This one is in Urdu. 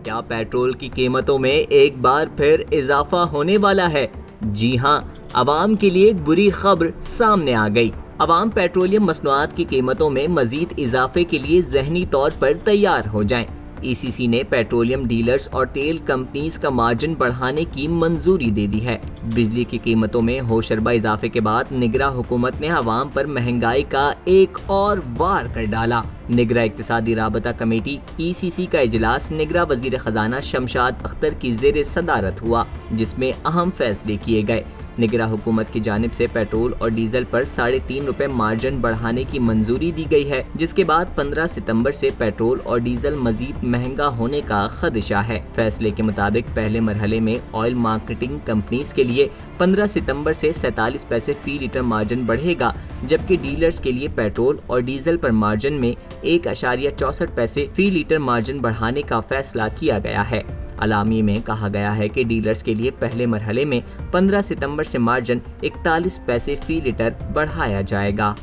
کیا پیٹرول کی قیمتوں میں ایک بار پھر اضافہ ہونے والا ہے؟ جی ہاں، عوام کے لیے ایک بری خبر سامنے آ گئی۔ عوام پیٹرولیم مصنوعات کی قیمتوں میں مزید اضافے کے لیے ذہنی طور پر تیار ہو جائیں۔ ای سی سی نے پیٹرولیم ڈیلرز اور تیل کمپنیز کا مارجن بڑھانے کی منظوری دے دی ہے۔ بجلی کی قیمتوں میں ہوشربا اضافے کے بعد نگراں حکومت نے عوام پر مہنگائی کا ایک اور وار کر ڈالا۔ نگراں اقتصادی رابطہ کمیٹی ای سی سی کا اجلاس نگراں وزیر خزانہ شمشاد اختر کی زیر صدارت ہوا، جس میں اہم فیصلے کیے گئے۔ نگراں حکومت کی جانب سے پیٹرول اور ڈیزل پر 3.5 روپے مارجن بڑھانے کی منظوری دی گئی ہے، جس کے بعد 15 ستمبر سے پیٹرول اور ڈیزل مزید مہنگا ہونے کا خدشہ ہے۔ فیصلے کے مطابق پہلے مرحلے میں آئل مارکیٹنگ کمپنیز کے لیے 15 ستمبر سے 47 پیسے فی لیٹر مارجن بڑھے گا، جبکہ ڈیلرز کے لیے پیٹرول اور ڈیزل پر مارجن میں 1.64 پیسے فی لیٹر مارجن بڑھانے کا فیصلہ کیا گیا ہے۔ اعلامیے میں کہا گیا ہے کہ ڈیلرز کے لیے پہلے مرحلے میں 15 ستمبر سے مارجن 41 پیسے فی لیٹر بڑھایا جائے گا۔